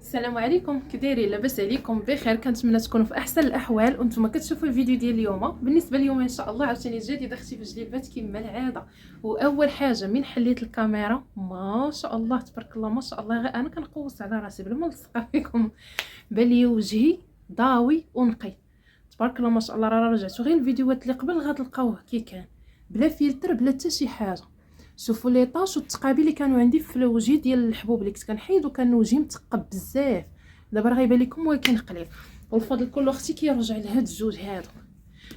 السلام عليكم، كي دايرين؟ لاباس عليكم؟ بخير؟ كنتمنى تكونوا في احسن الاحوال. وانتم كتشوفوا الفيديو ديال اليوم. بالنسبه اليوم ان شاء الله عاوتاني جديده اختي في جليبات كما العاده. واول حاجه من حليت الكاميرا ما شاء الله تبارك الله ما شاء الله، غير انا كنقوس على راسي بلا ما نلصق فيكم. بالي وجهي ضاوي ونقي تبارك الله ما شاء الله. راه رجعتو غير الفيديوهات اللي قبل غتلقاوه كي كان، بلا فلتر بلا حتى شي حاجه. شوفوا لي طاش والتقابيل اللي كانوا عندي في الوجه ديال الحبوب اللي كنت كنحيد، وكان وجهي متقب بزاف. دابا راه غيبان لكم ولكن قليل، والفضل كله اختي كيرجع لهاد الجوج هادو.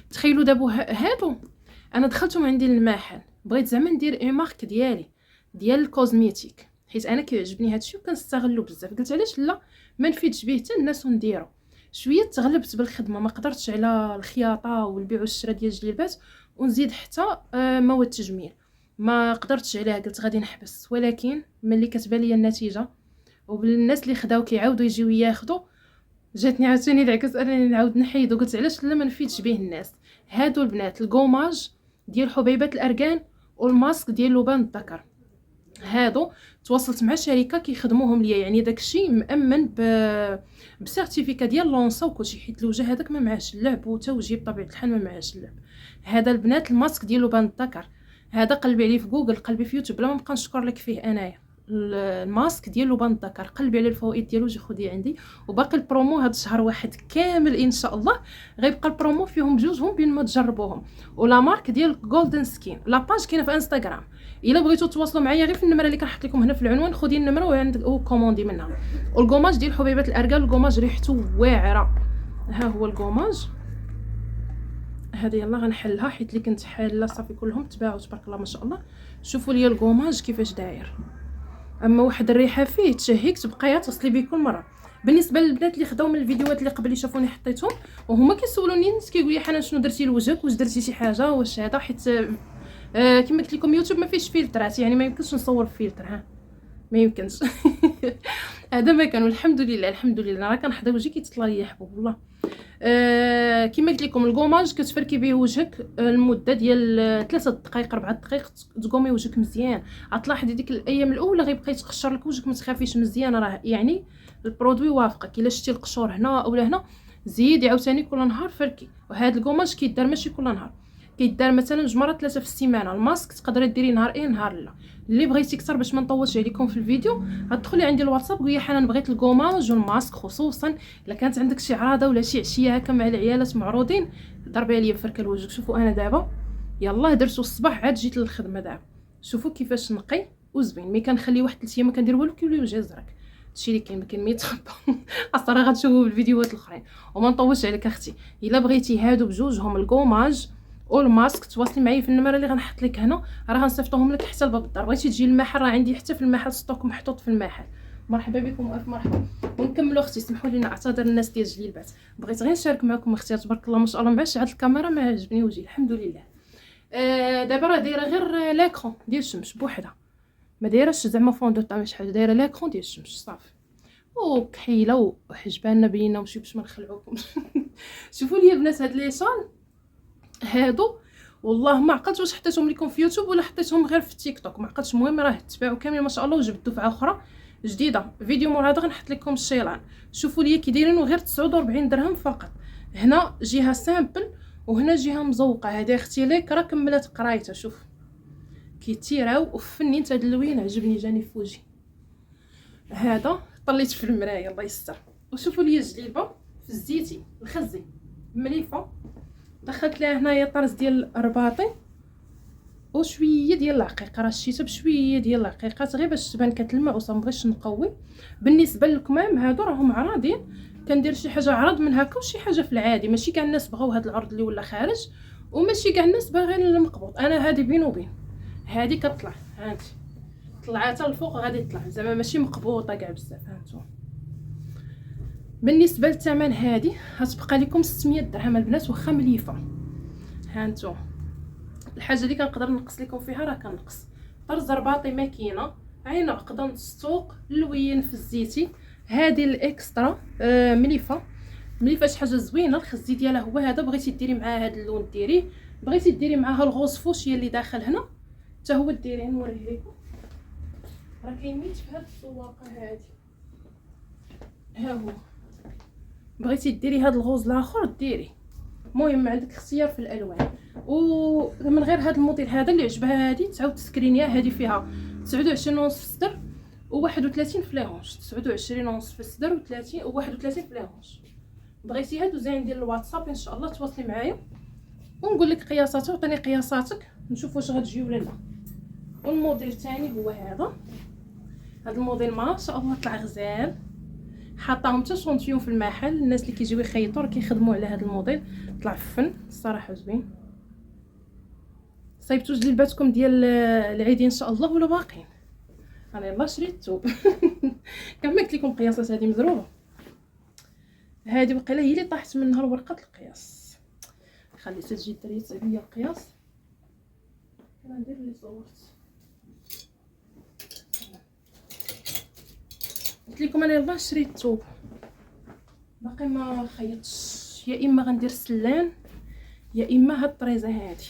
تخيلوا دابا هادو انا دخلتهم عندي للمحل، بغيت زعما ندير اي مارك ديال الكوزميتيك، حيت انا كيعجبني هادشي وكنستغلو بزاف. قلت علاش لا ما نفيدش به حتى الناس ونديرو. شويه تغلبت بالخدمه، ما قدرتش على الخياطه والبيع والشراء ديال الجليبات ونزيد حتى مواد التجميل، ما قدرتش عليها. قلت غادي نحبس، ولكن ملي كتبان ليا النتيجه وبالناس اللي خداو كيعاودوا يجيو ياخذوا، جاتني عاوتاني العكس انني نعاود نحيد. وقلت علاش لا ما نفيدش به الناس. هادو البنات الكوماج ديال حبيبات الاركان والماسك ديال لبان الذكر، هادو تواصلت مع شركه كيخدموهم ليا، يعني داكشي مامن بسيرتيفيكا ديال لونسا وكلشي، حيت الوجه هذاك ما معاش اللعب، وتوجيه بطبيعه الحال ما معاش اللعب. هذا البنات الماسك ديال لبان الذكر، هذا قلبي عليه في جوجل، قلبي في يوتيوب، بلا ما نبقى نشكر لك فيه انايا. الماسك ديال لبان الذكر قلبي على الفوائد ديالو، جي خديه عندي. وباقي البرومو هذا الشهر واحد كامل ان شاء الله، غيبقى البرومو فيهم بجوجهم بين ما تجربوهم. ولا مارك ديال جولدن سكين، لاباج كاينه في انستغرام. الا بغيتو تواصلوا معايا غير في النمره اللي كنحط لكم هنا في العنوان، خدي النمره وعندك وكوموندي منها. والكوماج ديال حبيبات الاركان، الكوماج ريحته واعره. ها هو الكوماج هذه، يلا غنحلها حيت اللي كنت حاله صافي كلهم تباعوا تبارك الله ما شاء الله. شوفوا لي الكوماج كيفاش داير، اما واحد الريحه فيه تشهيك تبقايا تصلي بيه كل مره. بالنسبه للبنات اللي خداو من الفيديوهات اللي قبل اللي شافوني حطيتهم وهما كيسولوني ناس كيقول لي حنان شنو درتي لوجهك، واش درتي شي حاجه، واش هذا، حيت كما قلت لكم يوتيوب ما فيش فلترات، يعني ما يمكنش نصور بفلتر، ها ما يمكنش. هذا ما كان، والحمد لله الحمد لله راه كنحضر وجهي كيتطلع ليا حبوب والله. كما قلت لكم الكوماج كتفركي به وجهك المده ديال 3 دقائق 4 دقائق، تقومي وجهك مزيان. غتلاحظي ديك الايام الاولى غيبقى يتقشر لك وجهك، ما تخافيش مزيان، راه يعني البرودوي وافقك. الا شتي القشور هنا اولا هنا، زيدي عاوتاني كل نهار فركي. وهذا الكوماج كيدار ماشي كل نهار، كيدار مثلا 2 مرات 3 في السيمانه. الماسك تقدري ديري نهار نهار لا. اللي بغيتي اكثر باش ما نطولش عليكم في الفيديو، غتدخلي عندي الواتساب قولي حنان بغيت الكوماج والماسك، خصوصا الا كانت عندك شي عراضه ولا شي عشيه هكا مع العيالات معروضين، ضربي عليا بفركه لوجهك. شوفوا انا دابا يلاه درتو الصباح عاد جيت للخدمه دابا، شوفوا كيفاش نقي وزوين. مي كنخلي واحد 3 ايام ما كندير والو كيولي وجهي زرق. هادشي اللي كاين، ما كاين ما يتخبى. اصلا غتشوفوا بالفيديوهات الاخرين. وما نطولش عليك اختي، الا بغيتي هادو بجوجهم الكوماج والماسك تواصلي معايا في النمره اللي غنحط لك هنا، راه غنصيفطوهم لك حتى لباب الدار. بغيتي تجي للمحل راه عندي حتى في المحل ستوك محطوط في المحل. مرحبا بكم والف مرحبا. ونكملوا اختي، سمحوا لي نعتذر الناس ديال جليبات، بغيت غير نشارك معكم اختي تبارك الله ما شاء الله. معاش هاد الكاميرا ما عجبني وجهي الحمد لله. دابا راه دايره غير لاكرون ديال الشمس بوحدها، ما دايرهش زعما فون دو طا شي حاجه، دايره لاكرون ديال الشمس صافي. وكحيله وحجبانه بينا ومشي باش ما نخلعوكم. شوفوا لي البنات هاد لي شال هادو، والله ما عقلت واش حطيتهم لكم في يوتيوب ولا حطيتهم غير في تيك توك، ما عقلتش. المهم راه تباعوا كامل ما شاء الله، وجبت دفعه اخرى جديده. فيديو مور هذا غنحط لكم الشيلان. شوفوا لي كي دايرين غير 49 درهم فقط. هنا جهه سامبل وهنا جهه مزوقه. هذه اختي ليك راه كملت قرايتها، شوف كيتيراو وفنيت هذا اللوين عجبني جاني في وجهي. هذا طليت في المرايه الله يستر. وشوفوا لي الجليبه في الزيتي الخزي مليفه، دخلت لها هنايا طرز ديال الرباطي وشويه ديال العقيقه، راه شتيتها بشويه ديال العقيقات غير باش تبان كتلمع وصا مبغيتش نقوي. بالنسبه للكمام هادو راهم عراضين، كندير شي حاجه عرض من هكا وشي حاجه في العادي. ماشي كاع الناس بغاو هاد العرض اللي ولا خارج، وماشي كاع الناس باغيين المقبوط. انا هادي بين وبين هادي كطلع، هانتي طلعتها الفوق غادي تطلع زعما ماشي مقبوطه كاع بزاف. هانتوما بالنسبه للثمن هادي غتبقى لكم 600 درهم البنات واخا مليفه. هانتوما الحاجه اللي كنقدر نقص لكم فيها راه كنقص. طرز رباطي ماكينه، عين عقده السوق، اللوين في الزيتي. هذه الاكسترا مليفه مليفه، شي حاجه زوينه. الخزي ديالها هو هذا، بغيتي ديري معاه هذا اللون ديريه، بغيتي ديري معاها الغوز فوشيا اللي داخل هنا حتى هو ديريه. نوريه لكم راه كاين نيت في هذه السواقه هذه. ها هو. بغيتي ديري هاد الغوز الاخر ديري، المهم عندك اختيار في الالوان. ومن غير هاد الموديل هذا اللي عجبها هادي تعاود تسكرينيها. هادي فيها 29 ونص في الصدر و31 في لي هونش، 29 ونص في الصدر و31 في لي هونش. بغيتيها دوزي عندي الواتساب ان شاء الله، تواصلي معايا ونقول لك قياساتها وعطيني قياساتك نشوف واش غتجي ولا لا. والموديل الثاني هو هذا الموديل ما شاء الله طلع غزال، حاطاهم حتى شونتيون في المحل. الناس اللي كيجيو يخيطوا راه كيخدموا على هذا الموديل، طلع فن الصراحه زوين. صايبتوا جلباتكم ديال العيد ان شاء الله ولا باقيين؟ انا يلاه شريت الثوب كما قلت لكم القياسات هذه مضروبه. هذه وقيله هي اللي طاحت منها ورقه القياس، خليتها تجي الدريه تصايب ليا القياس. انا ندير اللي صورت. قلت لكم انا يلاه شريت الثوب باقي ما خيطتش، يا اما غندير سلان يا اما هاد الطريزه هادي،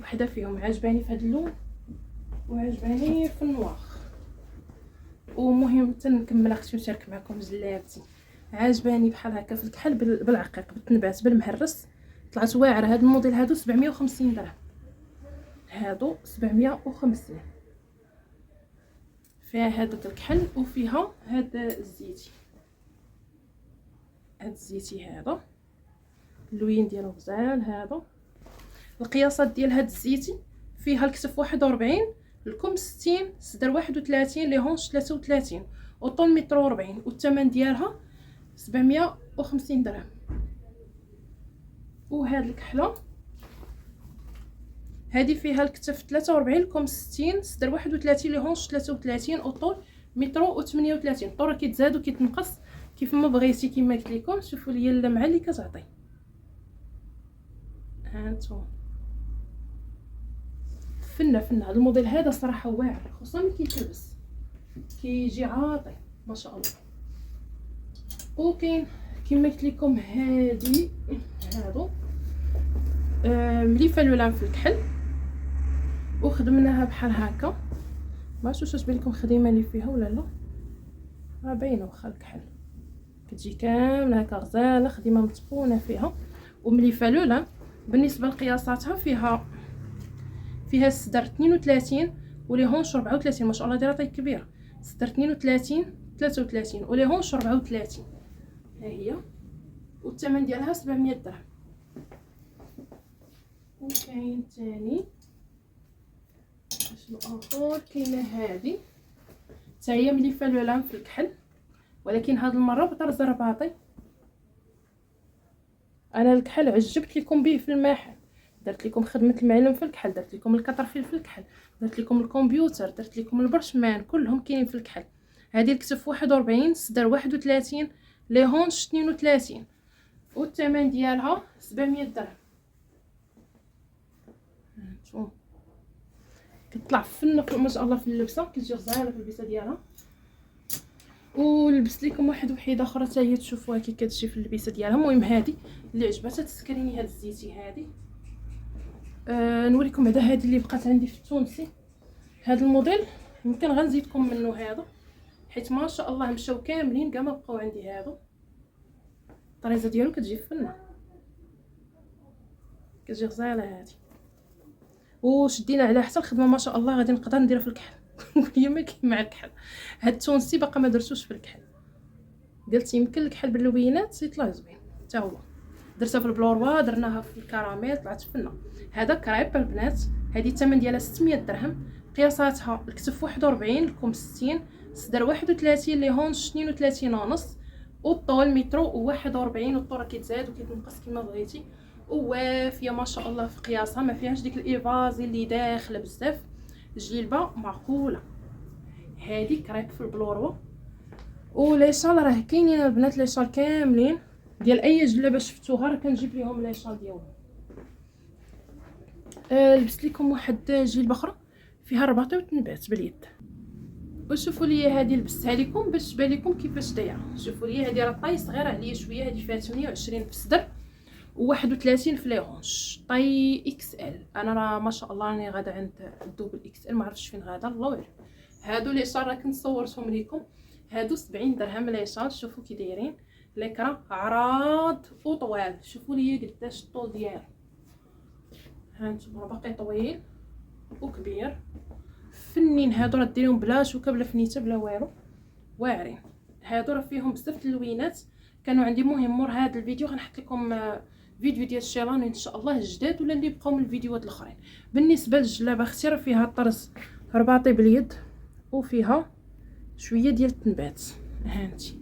وحده فيهم عجباني في هاد اللون وعجباني في النوار. ومهم حتى نكمل اختي ونشارك معكم جلابتي عجباني بحال هكا في الكحل بالعقيق بالتنبات بالمهرس، طلعت واعره. هاد الموديل هادو 750 درهم، هادو 750. فيها هذا الكحل وفيها هذا الزيتي، هاد الزيتي هذا اللوين ديالو غزال. هذا القياسات ديال هاد الزيتي فيها الكتف 41، الكم 60، الصدر 31، لي هونش 33 والطول 140، والثمن ديالها 750 درهم. وهاد الكحله هذه فيها الكتف 43، الكم 60، الصدر 31، لي هونش 33 والطول 138. الطول راه كيتزاد وكيتنقص كيف ما بغيتي. كما قلت لكم شوفوا ليا اللمعه اللي كتعطي. هانتوما فنه هذا الموديل هذا صراحه واعر، خصوصا ملي كيتلبس كيجي عاطي ما شاء الله. وكاين كما قلت لكم هادو مليفه لولان في الكحل، وخدمناها بحال هكا. ما عرفتش واش تبان لكم خديمه اللي فيها ولا لا، راه باينه واخا الكحل كتجي كامله هكا غزاله، خديمه متقونه فيها ومليفه لولان. بالنسبه لقياساتها فيها الصدر 32 ولي هونش 34، ما شاء الله دايره طي كبيره. الصدر 32 33 ولي هونش 34. ها هي، والثمن ديالها 700 درهم. وكاين ثاني شنو اخر، كاينه هذه حتى هي مليفه لولان في الكحل، ولكن هاد المره بطرز رباطي. انا الكحل عجبت لكم به في المحل، درت لكم خدمه المعلم في الكحل، درت لكم الكطرفيل في الكحل، درت لكم الكمبيوتر، درت لكم البرشمان، كلهم كاينين في الكحل. هذه الكتف 41، الصدر 31، لي هونش 32، والثمن ديالها 700 درهم. هانتوما كتطلع فنه ما شاء الله في اللبسه، كتجي غزاله في اللبسه ديالها. ولبست لكم واحد وحيده اخرى حتى هي تشوفوها كي كتجي في اللبسه ديالها. المهم هذه اللي عجبتها تسكريني هاد الزيتي هذه. نوريكم بعدا هذه اللي بقات عندي في التونسي. هذا الموديل يمكن غنزيدكم منه هذا، حيت ما شاء الله مشاو كاملين كاع ما بقاو عندي. هذا الطريزه ديالو كتجي فنه، كتجي غزاله هذه. وشدينا على حتى الخدمه ما شاء الله غادي نقدر نديرها في الكحل هي ما كاين مع الكحل. هاد التونسي باقا ما درتوش في الكحل، قلت يمكن الكحل باللوينات يطلع زوين حتى هو. درتها في البلوروا، درناها في الكراميل، طلعت فنه. هذا كريب البنات، هذه الثمن ديالها 600 درهم. قياساتها الكتف 41، الكم 60، الصدر 31، لي هونش 32 ونص، والطول 141. والطول كيتزاد وكيتنقص كما بغيتي، ووافيه ما شاء الله في قياسها، ما فيهاش ديك الايفازي اللي داخله بزاف. جلبه معقوله. هذه كريب في البلوروا. ولي شال راه كاينين البنات، لي شال كاملين ديال اي جلابه شفتوها راه كنجيب ليهم لي شال ديالهم. لبست لكم واحد جلبه اخرى فيها الرباطي والتنبات باليد. وشوفوا لي هذه لبستها لكم باش تبان لكم كيفاش دايره. شوفوا لي هذه راه طاي صغيره عليا شويه، هذه فيها 28 في الصدر و31 في لي هونش، طاي اكس ال. انا راه ما شاء الله راني غاده عند الدوبل اكس ال، ما عرفتش فين غاده الله اعلم. هادو لي شال راه كنت صورتهم لكم. هادو 70 درهم ليشارج. شوفوا كي دايرين ليكرا عراض وطوال، شوفوا لي قداش الطول ديالو، ها نتوما باقي طويل وكبير فنين. هادو راه ديريهم بلا شوكه بلا فنيته بلا والو، واعرين. هادو راه فيهم بزاف اللوينات كانوا عندي. مهم مور هذا الفيديو غنحط لكم فيديو ديال الشيلان ان شاء الله جداد ولا اللي بقاو من الفيديوهات الاخرين. بالنسبه للجلابه اختي راه فيها طرز رباطي باليد وفيها شويه ديال التنبات. هانتي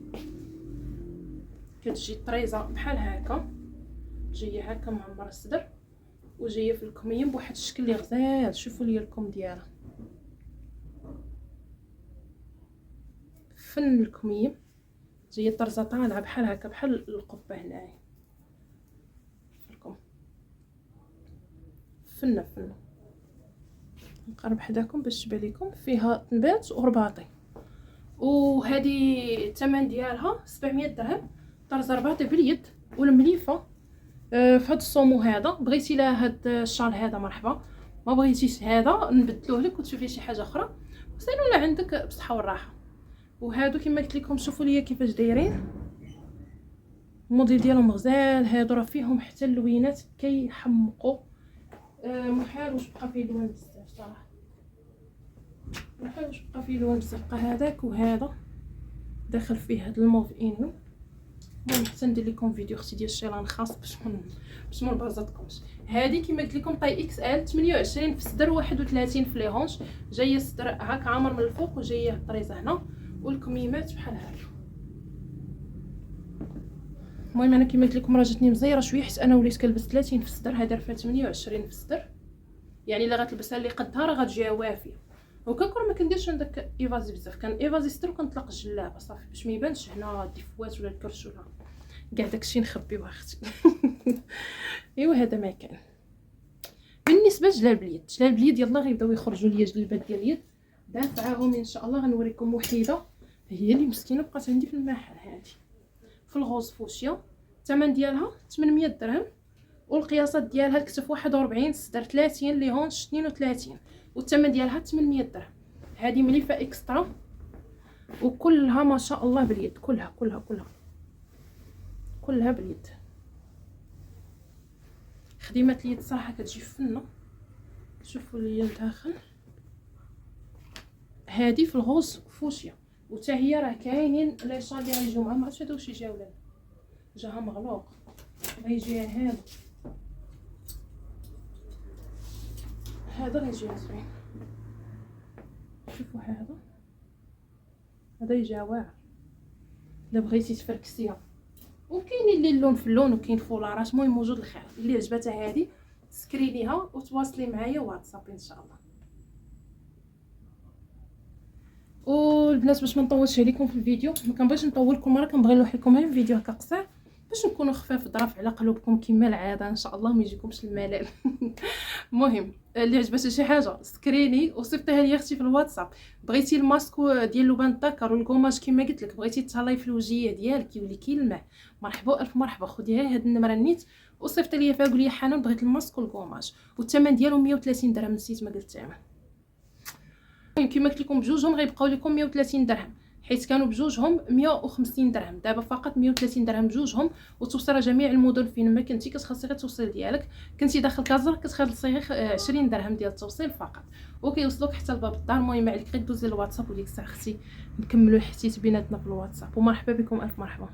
كتجي طريزه بحال هكا، جايه هكا معمر الصدر وجايه في الكميم بواحد الشكل اللي غزال. شوفوا لي الكم ديالها، فن الكميم، جايه طرزه طالعه بحال هكا بحال القبه هنايا الكم، فنه نقرب حداكم باش تبان لكم. فيها تنبات ورباطي، وهذه الثمن ديالها 700 درهم. طرزه رباطي باليد والمليفه في هذا الصومو. هذا بغيتي لا هاد الشال هذا مرحبا، ما بغيتيش هذا نبدلوه لك وتشوفي شي حاجه اخرى وسالوا لا عندك بصحه والراحه. وهادو كما قلت لكم شوفوا ليا كيفاش دايرين، الموديل ديالهم غزال. هادو راه فيهم حتى اللوينات كيحمقوا. محال واش بقى فيه لون بزاف صراحه، محال واش بقى فيه لون بزاف. بقى هذاك وهذا داخل فيه هاد الموف انو. المهم حتى ندير لكم فيديو اختي ديال الشيلان خاص باش ما نبرزطكمش. هذه كما قلت لكم طاي اكس ال، 28 في الصدر 31 في لي هونش. جايه الصدر هكا عامر من الفوق وجايه الطريزه هنا والكميمات بحال هكا. المهم انا كما قلت لكم راه جاتني مزيره شويه حيت انا وليت كنلبس 30 في الصدر، هذا راه 28 في الصدر. يعني الا غتلبسها اللي قدها راه غتجيها وافيه. وكنكون ما كنديرش عندك ايفازي بزاف، كان ايفازي ستر وكنطلق الجلابه صافي باش ما يبانش هنا الدفوات ولا الكرش ولا كاع داكشي نخبيوه اختي. ايوا هذا ما كان. بالنسبه لجلاب اليد، جلاب اليد يلا غيبداو يخرجوا ليا جلبات ديال اليد دافعاهم ان شاء الله. غنوريكم وحيده هي اللي مسكينه بقات عندي في المحل. هذه في الغوز فوشيا، الثمن ديالها 800 درهم، والقياسات ديالها الكتف 41، الصدر 30، لي هونش 32، والثمن ديالها 800 درهم. هذه مليفه اكسترا وكلها ما شاء الله باليد، كلها باليد. خديمه اليد صراحه كتجي فنه. شوفوا لي الداخل، هذه في الغوز فوشيا، وتا هي راه كاينين لي شال اللي غيجيو معاهم. ما عرفتش هذا واش يجيو ولا لا، جاها مغلوق. غيجيها هذا غيجيها زوين. شوفوا هذا يجي واعر الا بغيتي تفركسيها. وكاينين اللي اللون في اللون وكاين فولارات. المهم موجود الخير. اللي عجبتها هذه سكرينيها وتواصلي معايا واتساب ان شاء الله. والبنات باش ما نطولش عليكم في الفيديو، ما كنبغيش نطول، كل مره كنبغي نلوح لكم غير فيديو هكا قصير باش نكونوا خفاف ظراف على قلوبكم كما العاده ان شاء الله، ما يجيكمش الملل. المهم اللي عجبتها شي حاجه سكريني وصيفطيها لي اختي في الواتساب. بغيتي الماسك ديال لوبان الذكر والكوماج كما قلت لك، بغيتي تهلاي في الوجهيه ديالك يولي كيلمع، مرحبا الف مرحبا. خديها هاد النمره نيت وصيفطي لي فيها قولي حنان بغيت الماسك والكوماج. والثمن ديالو 130 درهم، نسيت ما قلت الثمن. كما قلت لكم بجوجهم غيبقاو لكم 130 درهم، حيت كانوا بجوجهم 150 درهم. دابا فقط 130 درهم بجوجهم. وتوصل جميع المدن فين ما كنتي كتخلصي غير التوصيل ديالك. كنتي داخل كازر كتخلصي غير 20 درهم ديال التوصيل فقط، وكيوصلوك حتى لباب الدار. المهم عليك غير دوزي للواتساب وديك الساعه اختي نكملوا الحديث بيناتنا في الواتساب. ومرحبا بكم الف مرحبا.